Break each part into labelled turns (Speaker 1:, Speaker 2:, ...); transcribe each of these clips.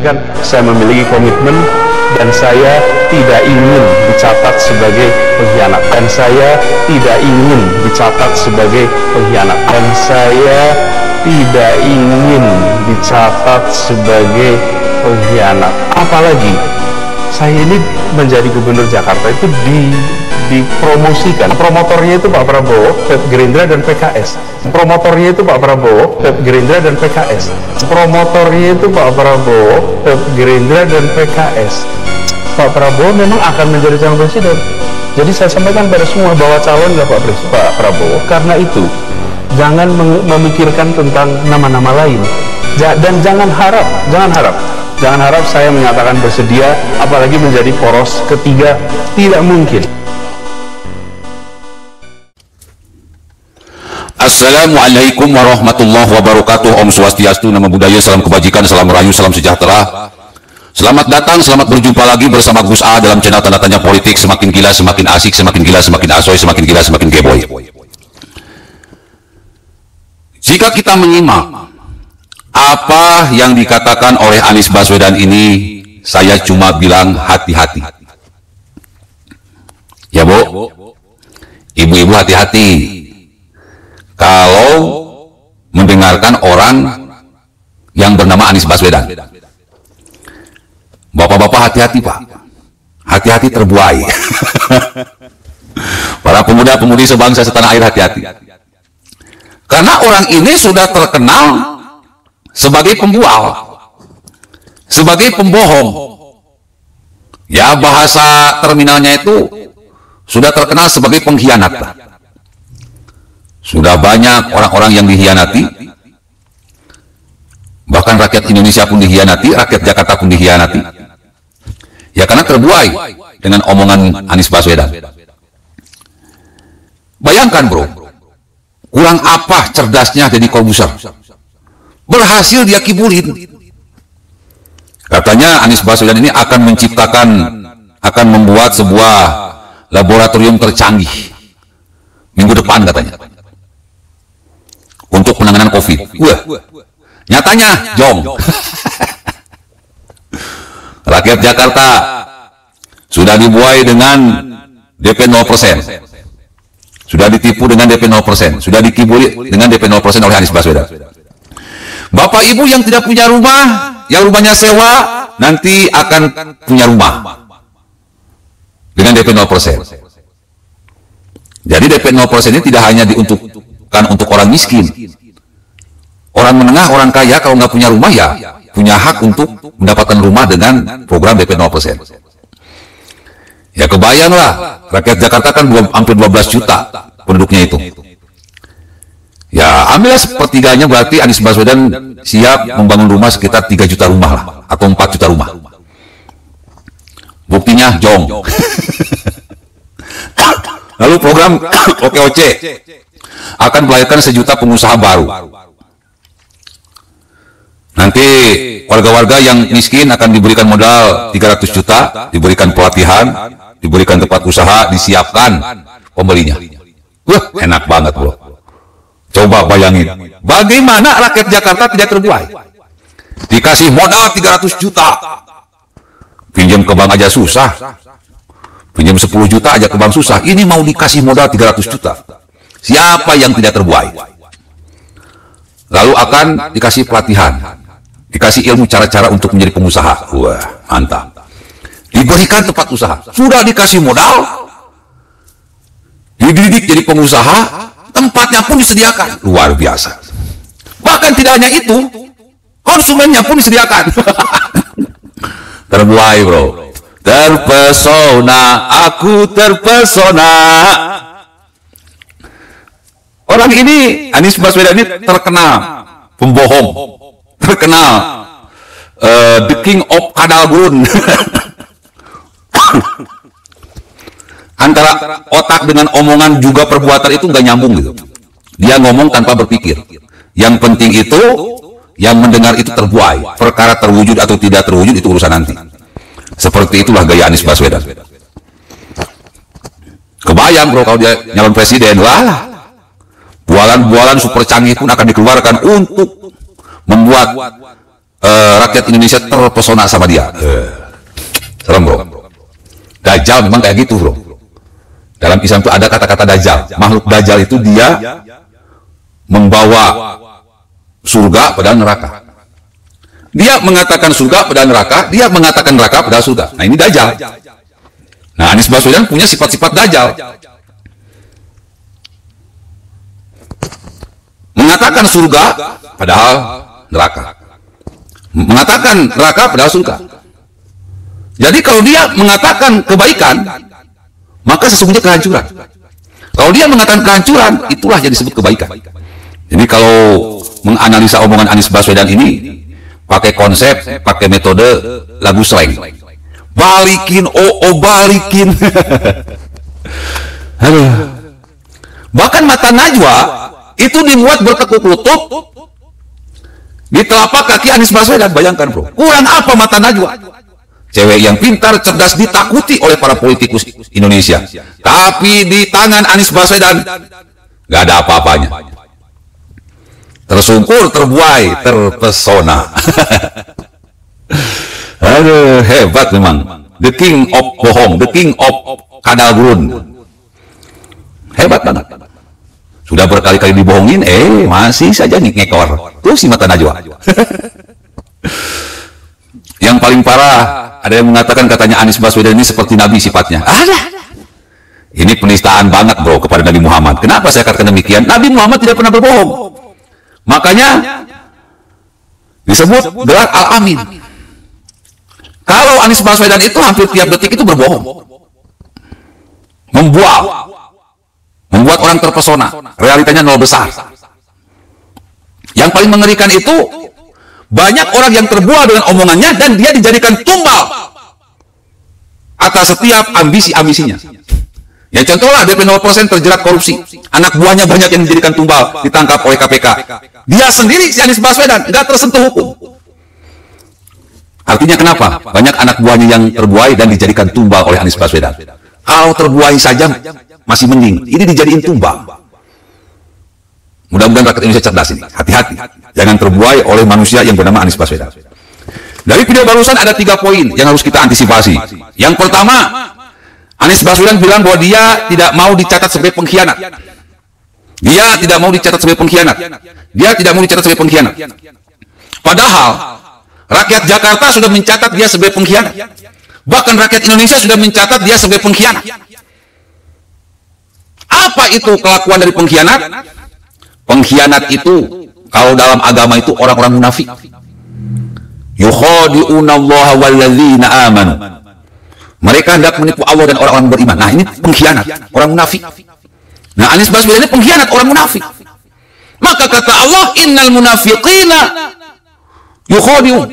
Speaker 1: Kan saya memiliki komitmen dan saya tidak ingin dicatat sebagai pengkhianat, dan saya tidak ingin dicatat sebagai pengkhianat, dan saya tidak ingin dicatat sebagai pengkhianat. Apalagi saya ini menjadi gubernur Jakarta itu dipromosikan. Promotornya itu Pak Prabowo, Gerindra dan PKS. Promotornya itu Pak Prabowo, Gerindra dan PKS. Promotornya itu Pak Prabowo, Gerindra dan PKS. Pak Prabowo memang akan menjadi calon presiden. Jadi saya sampaikan pada semua bahwa calonlah Pak Prabowo. Karena itu jangan memikirkan tentang nama-nama lain. Dan jangan harap saya menyatakan bersedia, apalagi menjadi poros ketiga. Tidak mungkin.
Speaker 2: Assalamualaikum warahmatullahi wabarakatuh. Om Swastiastu, Namo Buddhaya, salam kebajikan, salam rahayu, salam sejahtera. Selamat datang, selamat berjumpa lagi bersama Gus A dalam channel Tanda Tanya Politik. Semakin gila, semakin asik, semakin gila, semakin asoy, semakin gila, semakin geboy. Jika kita menyimak apa yang dikatakan oleh Anies Baswedan ini, saya cuma bilang hati-hati. Ya Bu, ibu-ibu hati-hati kalau mendengarkan orang yang bernama Anies Baswedan. Bapak-bapak hati-hati Pak, hati-hati terbuai. Para pemuda-pemudi sebangsa setanah air hati-hati. Karena orang ini sudah terkenal sebagai pembual, sebagai pembohong. Ya, bahasa terminalnya itu sudah terkenal sebagai pengkhianat Pak. Sudah banyak orang-orang yang dikhianati, bahkan rakyat Indonesia pun dikhianati, rakyat Jakarta pun dikhianati. Ya karena terbuai dengan omongan Anies Baswedan. Bayangkan bro, kurang apa cerdasnya Deddy Corbuzier, berhasil dia kibulin. Katanya Anies Baswedan ini akan menciptakan, akan membuat sebuah laboratorium tercanggih minggu depan katanya untuk penanganan COVID. Wah, nyatanya jong. Rakyat Jakarta sudah dibuai dengan DP 0%, sudah ditipu dengan DP 0%, sudah dikibuli dengan DP 0% oleh Anies Baswedan. Bapak ibu yang tidak punya rumah, yang rumahnya sewa, nanti akan punya rumah dengan DP 0%. Jadi DP 0% ini tidak hanya diuntukkan untuk orang miskin, orang menengah, orang kaya kalau nggak punya rumah ya punya hak untuk mendapatkan rumah dengan program DP 0%. Ya kebayanglah, rakyat Jakarta kan hampir 12 juta penduduknya itu. Ya ambillah sepertiganya, berarti Anies Baswedan siap membangun rumah sekitar 3 juta rumah lah, atau 4 juta rumah. Buktinya jong. Lalu program OKOC akan melahirkan 1 juta pengusaha baru. Nanti warga-warga yang miskin akan diberikan modal 300 juta, diberikan pelatihan, diberikan tempat usaha, disiapkan pembelinya. Wah, enak banget bro. Coba bayangin, bagaimana rakyat Jakarta tidak terbuai? Dikasih modal 300 juta, pinjam ke bank aja susah, pinjam 10 juta aja ke bank susah, ini mau dikasih modal 300 juta. Siapa yang tidak terbuai? Lalu akan dikasih pelatihan, dikasih ilmu cara-cara untuk menjadi pengusaha. Wah, mantap. Diberikan tempat usaha, sudah dikasih modal, dididik jadi pengusaha, tempatnya pun disediakan. Luar biasa. Bahkan tidak hanya itu, konsumennya pun disediakan. Terbuai bro, terpesona, aku terpesona. Orang ini, Anies Baswedan ini terkenal pembohong, terkenal the king of kadal gurun. Antara otak dengan omongan juga perbuatan itu nggak nyambung gitu. Dia ngomong tanpa berpikir. Yang penting itu, yang mendengar itu terbuai. Perkara terwujud atau tidak terwujud itu urusan nanti. Seperti itulah gaya Anies Baswedan. Kebayang bro kalau dia nyalon presiden, wah. Bualan-bualan super canggih pun akan dikeluarkan untuk membuat rakyat Indonesia terpesona sama dia. Serem bro. Dajjal memang kayak gitu bro. Dalam Islam itu ada kata-kata Dajjal. Makhluk Dajjal itu dia membawa surga padahal neraka. Dia mengatakan surga padahal neraka, dia mengatakan neraka padahal surga. Nah ini Dajjal. Nah Anies Baswedan punya sifat-sifat Dajjal. Mengatakan surga padahal neraka. Mengatakan neraka padahal surga. Jadi kalau dia mengatakan kebaikan, maka sesungguhnya kehancuran. Kalau dia mengatakan kehancuran, itulah yang disebut kebaikan. Jadi kalau menganalisa omongan Anies Baswedan ini, pakai konsep, pakai metode lagu slang. Balikin, balikin. Bahkan mata Najwa itu dibuat bertekuk lutut di telapak kaki Anies Baswedan. Bayangkan bro, kurang apa mata Najwa? Cewek yang pintar, cerdas, ditakuti oleh para politikus Indonesia. Tapi di tangan Anies Baswedan nggak ada apa-apanya. Tersungkur, terbuai, terpesona. Aduh, hebat memang. The king of bohong, the king of kadal gurun. Hebat banget. Sudah berkali-kali dibohongin, masih saja ngekor. Tuh si mata Najwa. Yang paling parah, ada yang mengatakan katanya Anies Baswedan ini seperti Nabi sifatnya. Ada. Ini penistaan banget bro kepada Nabi Muhammad. Kenapa saya katakan demikian? Nabi Muhammad tidak pernah berbohong. Makanya disebut gelar Al-Amin. Kalau Anies Baswedan itu hampir tiap detik itu berbohong. Membuat orang terpesona. Realitanya nol besar. Yang paling mengerikan itu banyak orang yang terbuai dengan omongannya dan dia dijadikan tumbal atas setiap ambisi-ambisinya. Ya contohlah DP 0% terjerat korupsi. Anak buahnya banyak yang dijadikan tumbal, ditangkap oleh KPK. Dia sendiri, si Anies Baswedan, nggak tersentuh hukum. Artinya kenapa? Banyak anak buahnya yang terbuai dan dijadikan tumbal oleh Anies Baswedan. Kalau terbuai saja masih mending, ini dijadiin tumbal. Mudah-mudahan rakyat Indonesia cerdas ini. Hati-hati. Jangan terbuai oleh manusia yang bernama Anies Baswedan. Dari video barusan ada 3 poin yang harus kita antisipasi. Yang pertama, Anies Baswedan bilang bahwa dia tidak mau dicatat sebagai pengkhianat. Dia tidak mau dicatat sebagai pengkhianat. Dia tidak mau dicatat sebagai pengkhianat. Padahal, rakyat Jakarta sudah mencatat dia sebagai pengkhianat. Bahkan rakyat Indonesia sudah mencatat dia sebagai pengkhianat. Apa itu kelakuan dari pengkhianat? Pengkhianat itu, kalau dalam agama itu orang-orang munafik. Yukhadi'una Allah walladzina amanu. Mereka hendak menipu Allah dan orang-orang beriman. Nah ini pengkhianat, orang munafik. Nah Anies Baswedan ini pengkhianat, orang munafik. Maka kata Allah, innal munafiqina yukhadi'un.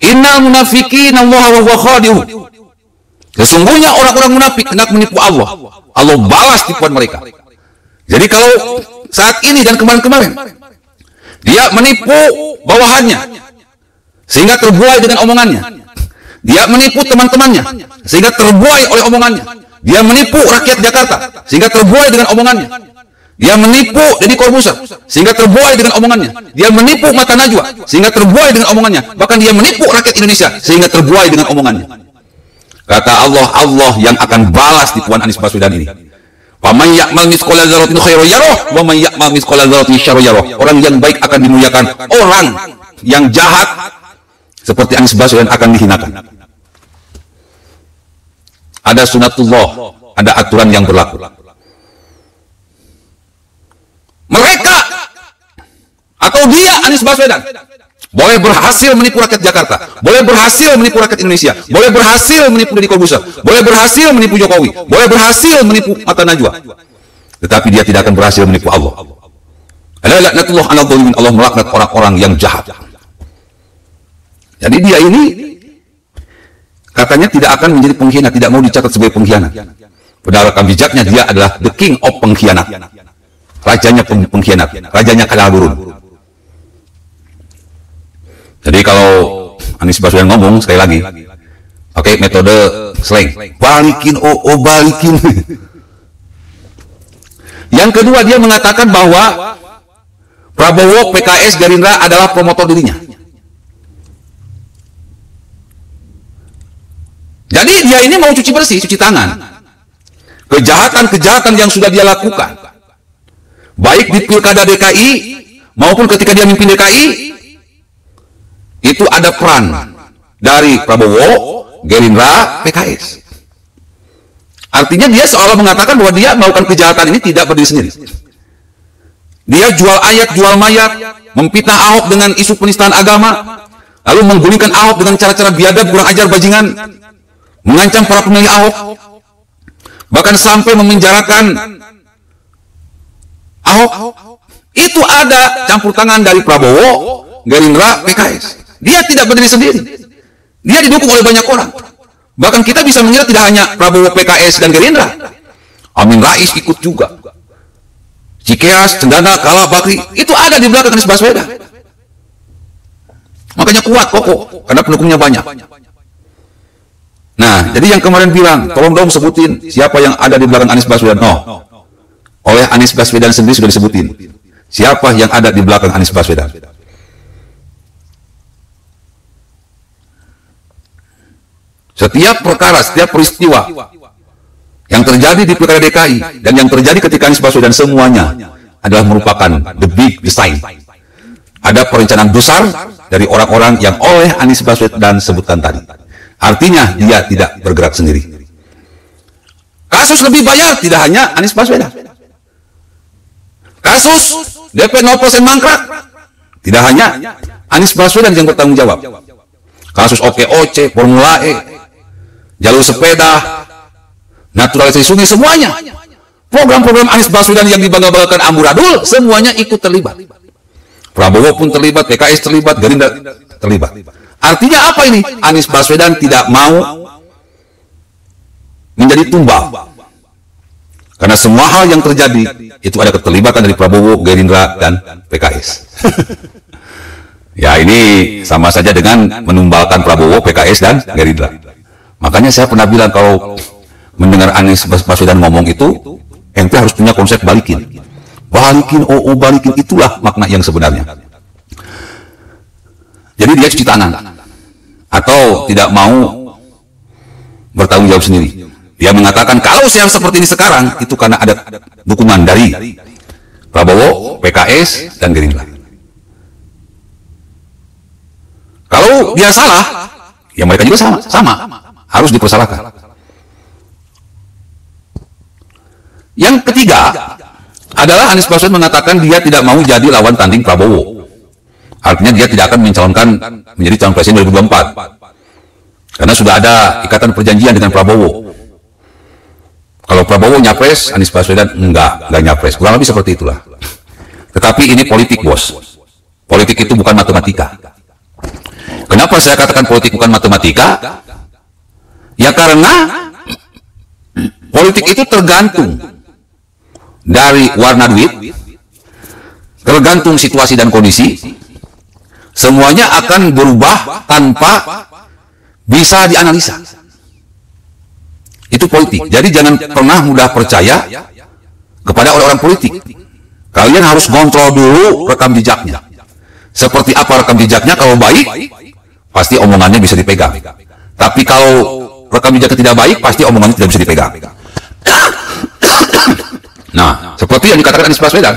Speaker 2: Innal munafiqina Allah wa huwa khadi'un. Sesungguhnya orang-orang munafik hendak menipu Allah. Allah balas tipuan mereka. Jadi kalau saat ini dan kemarin-kemarin dia menipu bawahannya sehingga terbuai dengan omongannya. Dia menipu teman-temannya sehingga terbuai oleh omongannya. Dia menipu rakyat Jakarta sehingga terbuai dengan omongannya. Dia menipu Deddy Corbuzier sehingga terbuai dengan omongannya. Dia menipu Mata Najwa sehingga terbuai dengan omongannya. Bahkan dia menipu rakyat Indonesia sehingga terbuai dengan omongannya. Kata Allah, Allah yang akan balas tipuan Anies Baswedan ini. Faman ya'mal mithqala dzarratin khairan yarah wa man ya'mal mithqala dzarratin syarran yarah. Orang yang baik akan dimuliakan, orang yang jahat seperti Anies Baswedan akan dihinakan. Ada sunatullah, ada aturan yang berlaku. Mereka atau dia Anies Baswedan boleh berhasil menipu rakyat Jakarta, boleh berhasil menipu rakyat Indonesia, boleh berhasil menipu Deddy Corbuzier, boleh berhasil menipu Jokowi, boleh berhasil menipu Mata Najwa. Tetapi dia tidak akan berhasil menipu Allah. Laknatullah 'alal dzalimin. Allah melaknat orang-orang yang jahat. Jadi dia ini katanya tidak akan menjadi pengkhianat, tidak mau dicatat sebagai pengkhianat. Padahal rekam jejaknya dia adalah the king of pengkhianat. Rajanya pengkhianat, rajanya kadal gurun. Jadi kalau Anies Baswedan ngomong sekali lagi pakai metode slang, balikin balikin. Yang kedua dia mengatakan bahwa Prabowo, PKS, Gerindra adalah promotor dirinya. Jadi dia ini mau cuci bersih, cuci tangan. Kejahatan-kejahatan yang sudah dia lakukan, baik di Pilkada DKI maupun ketika dia mimpin DKI, itu ada peran dari Prabowo, Gerindra, PKS. Artinya dia seolah mengatakan bahwa dia melakukan kejahatan ini tidak berdiri sendiri. Dia jual ayat, jual mayat, memfitnah Ahok dengan isu penistaan agama, lalu menggulingkan Ahok dengan cara-cara biadab, kurang ajar, bajingan, mengancam para pemilih Ahok, bahkan sampai memenjarakan Ahok. Itu ada campur tangan dari Prabowo, Gerindra, PKS. Dia tidak berdiri sendiri. Dia didukung oleh banyak orang. Bahkan kita bisa mengira tidak hanya Prabowo, PKS, dan Gerindra. Amin Rais ikut juga. Cikeas, Cendana, Kala, Bakri, itu ada di belakang Anies Baswedan. Makanya kuat, kokoh, karena pendukungnya banyak. Nah, jadi yang kemarin bilang, tolong dong sebutin siapa yang ada di belakang Anies Baswedan. No. Oleh Anies Baswedan sendiri sudah disebutin. Siapa yang ada di belakang Anies Baswedan. Setiap perkara, setiap peristiwa yang terjadi di Pilkada DKI dan yang terjadi ketika Anies Baswedan, semuanya adalah merupakan the big design. Ada perencanaan besar dari orang-orang yang oleh Anies Baswedan sebutkan tadi. Artinya dia tidak bergerak sendiri. Kasus lebih bayar tidak hanya Anies Baswedan. Kasus DP 0% mangkrak tidak hanya Anies Baswedan yang bertanggung jawab. Kasus OKOC, Formula E, jalur sepeda, naturalisasi sungai, semuanya. Program-program Anies Baswedan yang dibangga-banggakan amburadul, semuanya ikut terlibat. Prabowo pun terlibat, PKS terlibat, Gerindra terlibat. Artinya apa ini? Anies Baswedan tidak mau menjadi tumbal. Karena semua hal yang terjadi, itu ada keterlibatan dari Prabowo, Gerindra, dan PKS. Ya, ini sama saja dengan menumbalkan Prabowo, PKS, dan Gerindra. Makanya saya pernah bilang kalau mendengar Anies Baswedan ngomong itu, ente harus punya konsep balikin. Balikin, balikin, itulah makna yang sebenarnya. Jadi dia cuci tangan. Atau tidak mau bertanggung jawab sendiri. Dia mengatakan kalau saya seperti ini sekarang, itu karena ada dukungan dari Prabowo, PKS, dan Gerindra. Kalau dia salah, ya mereka juga sama. Harus dipersalahkan. Yang ketiga adalah Anies Baswedan mengatakan dia tidak mau jadi lawan tanding Prabowo. Artinya dia tidak akan mencalonkan menjadi calon presiden 2024. Karena sudah ada ikatan perjanjian dengan Prabowo. Kalau Prabowo nyapres, Anies Baswedan enggak nyapres. Kurang lebih seperti itulah. Tetapi ini politik, bos. Politik itu bukan matematika. Kenapa saya katakan politik bukan matematika? Ya karena politik itu tergantung dari warna duit, tergantung situasi dan kondisi, semuanya akan berubah tanpa bisa dianalisa. Itu politik. Jadi jangan pernah mudah percaya kepada orang-orang politik. Kalian harus kontrol dulu rekam jejaknya. Seperti apa rekam jejaknya? Kalau baik, pasti omongannya bisa dipegang. Tapi kalau rekam jejaknya tidak baik, pasti omongannya tidak bisa dipegang. Nah, seperti yang dikatakan Anies Baswedan,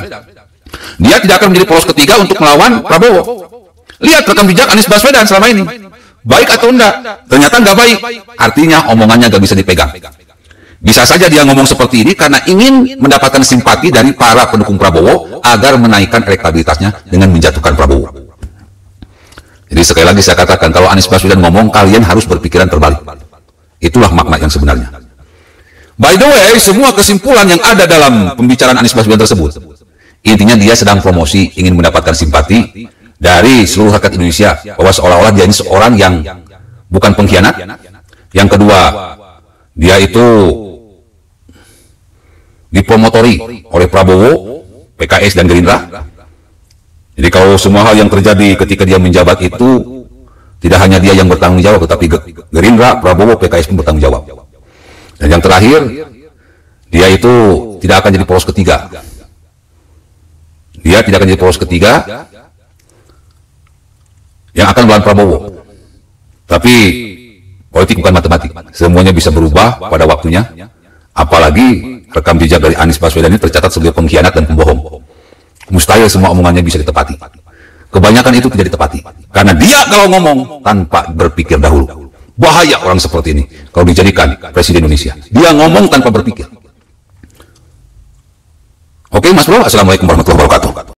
Speaker 2: dia tidak akan menjadi poros ketiga untuk melawan Prabowo. Lihat rekam jejak Anies Baswedan selama ini, baik atau enggak? Ternyata enggak baik. Artinya omongannya enggak bisa dipegang. Bisa saja dia ngomong seperti ini karena ingin mendapatkan simpati dari para pendukung Prabowo agar menaikkan elektabilitasnya dengan menjatuhkan Prabowo. Jadi sekali lagi saya katakan, kalau Anies Baswedan ngomong, kalian harus berpikiran terbalik. Itulah makna yang sebenarnya. By the way, semua kesimpulan yang ada dalam pembicaraan Anies Baswedan tersebut, intinya dia sedang promosi, ingin mendapatkan simpati dari seluruh rakyat Indonesia, bahwa seolah-olah dia ini seorang yang bukan pengkhianat. Yang kedua, dia itu dipromotori oleh Prabowo, PKS, dan Gerindra. Jadi kalau semua hal yang terjadi ketika dia menjabat itu, tidak hanya dia yang bertanggung jawab, tetapi Gerindra, Prabowo, PKS pun bertanggung jawab. Dan yang terakhir, dia itu tidak akan jadi poros ketiga. Dia tidak akan jadi poros ketiga yang akan melawan Prabowo. Tapi politik bukan matematik. Semuanya bisa berubah pada waktunya. Apalagi rekam jejak dari Anies Baswedan ini tercatat sebagai pengkhianat dan pembohong. Mustahil semua omongannya bisa ditepati. Kebanyakan itu tidak ditepati. Karena dia kalau ngomong tanpa berpikir dahulu. Bahaya orang seperti ini kalau dijadikan Presiden Indonesia. Dia ngomong tanpa berpikir. Oke Mas Bro, Assalamualaikum warahmatullahi wabarakatuh.